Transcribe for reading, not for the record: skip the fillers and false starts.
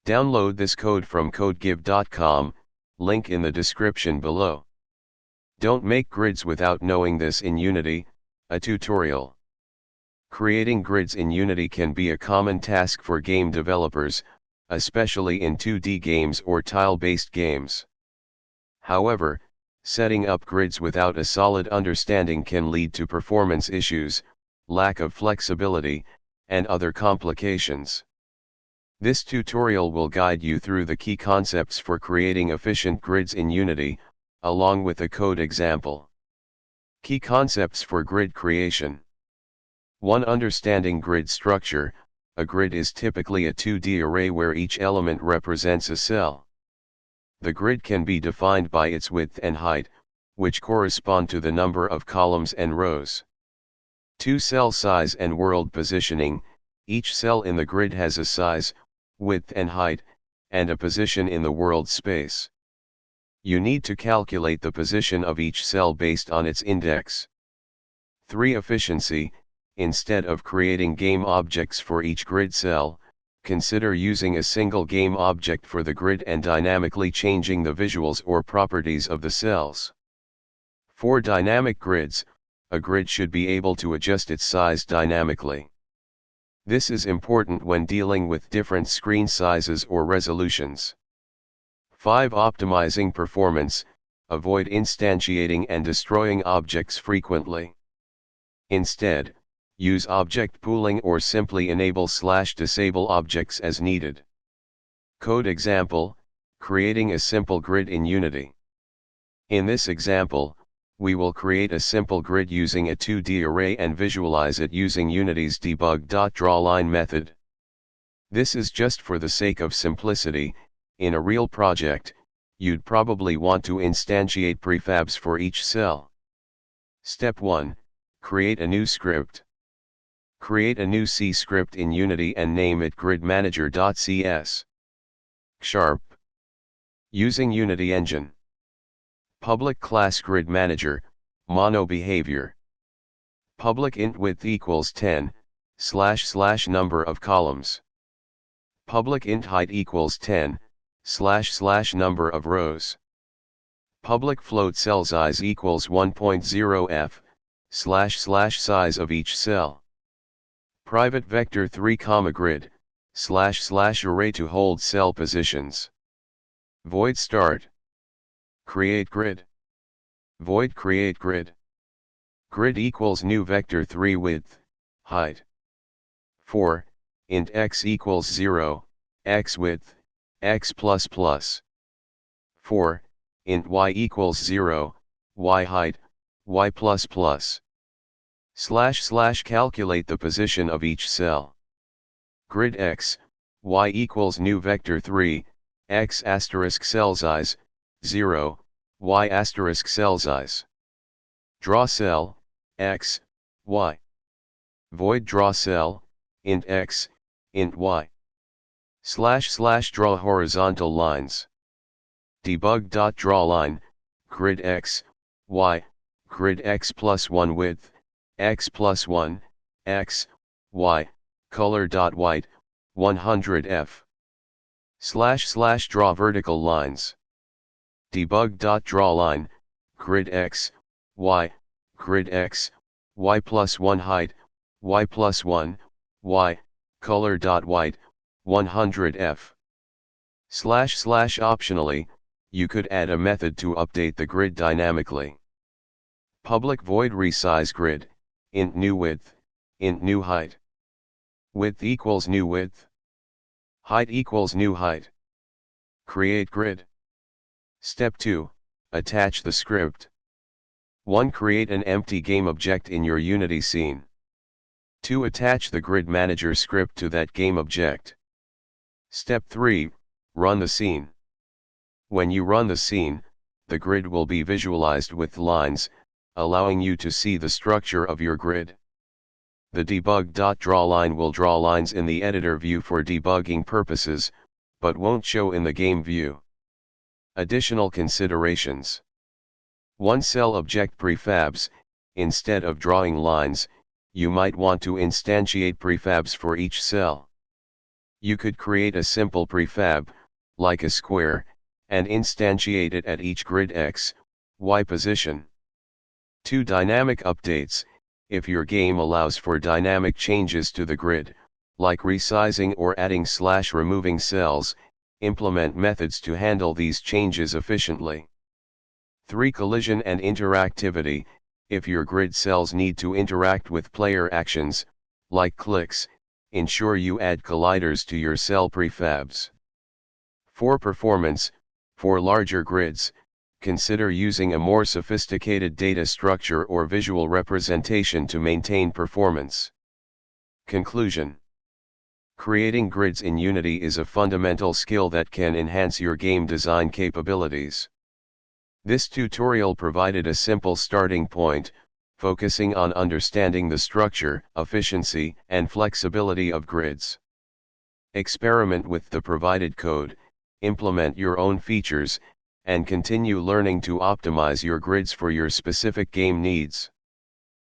Download this code from codegive.com, link in the description below. Don't make grids without knowing this in Unity, a tutorial. Creating grids in Unity can be a common task for game developers, especially in 2D games or tile-based games. However, setting up grids without a solid understanding can lead to performance issues, lack of flexibility, and other complications. This tutorial will guide you through the key concepts for creating efficient grids in Unity, along with a code example. Key concepts for grid creation. 1. Understanding grid structure. A grid is typically a 2D array where each element represents a cell. The grid can be defined by its width and height, which correspond to the number of columns and rows. 2. Cell size and world positioning. Each cell in the grid has a size, width and height, and a position in the world space. You need to calculate the position of each cell based on its index. 3. Efficiency. Instead of creating game objects for each grid cell, consider using a single game object for the grid and dynamically changing the visuals or properties of the cells. 4. Dynamic grids. A grid should be able to adjust its size dynamically. This is important when dealing with different screen sizes or resolutions. 5. Optimizing performance. Avoid instantiating and destroying objects frequently. Instead, use object pooling or simply enable/disable objects as needed. Code example, creating a simple grid in Unity. In this example, we will create a simple grid using a 2D array and visualize it using Unity's debug.drawLine method. This is just for the sake of simplicity. In a real project, you'd probably want to instantiate prefabs for each cell. Step 1. Create a new script. Create a new C script in Unity and name it gridmanager.cs. Sharp. Using Unity Engine. Public class grid manager, mono behavior. Public int width equals 10, / number of columns. Public int height equals 10, / number of rows. Public float cell size equals 1.0 f, / size of each cell. Private vector 3, grid, / array to hold cell positions. Void start. Create grid. Void create grid. Grid equals new vector 3 width, height. 4, int x equals 0, x width, x plus plus. 4, int y equals 0, y height, y plus plus. / calculate the position of each cell. Grid x, y equals new vector 3, x asterisk cell size, 0, y asterisk cell size. Draw cell, x, y. Void draw cell, int x, int y. / draw horizontal lines. Debug.drawLine, grid x, y, grid x plus 1 width, x plus 1, x, y, color.white, 100f. / draw vertical lines. Debug.drawLine, grid x, y, grid x, y plus 1 height, y plus 1, y, color.white, 100f. / optionally, you could add a method to update the grid dynamically. Public void resize grid, int new width, int new height. Width equals new width. Height equals new height. Create grid. Step 2, attach the script. 1. Create an empty game object in your Unity scene. 2. Attach the grid manager script to that game object. Step 3, run the scene. When you run the scene, the grid will be visualized with lines, allowing you to see the structure of your grid. The debug.drawLine will draw lines in the editor view for debugging purposes, but won't show in the game view. Additional considerations. 1. Cell object prefabs. Instead of drawing lines, you might want to instantiate prefabs for each cell. You could create a simple prefab, like a square, and instantiate it at each grid X, Y position. 2. Dynamic updates. If your game allows for dynamic changes to the grid, like resizing or adding/removing cells, implement methods to handle these changes efficiently. 3. Collision and interactivity. If your grid cells need to interact with player actions, like clicks, ensure you add colliders to your cell prefabs. 4. Performance. For larger grids, consider using a more sophisticated data structure or visual representation to maintain performance. Conclusion. Creating grids in Unity is a fundamental skill that can enhance your game design capabilities. This tutorial provided a simple starting point, focusing on understanding the structure, efficiency, and flexibility of grids. Experiment with the provided code, implement your own features, and continue learning to optimize your grids for your specific game needs.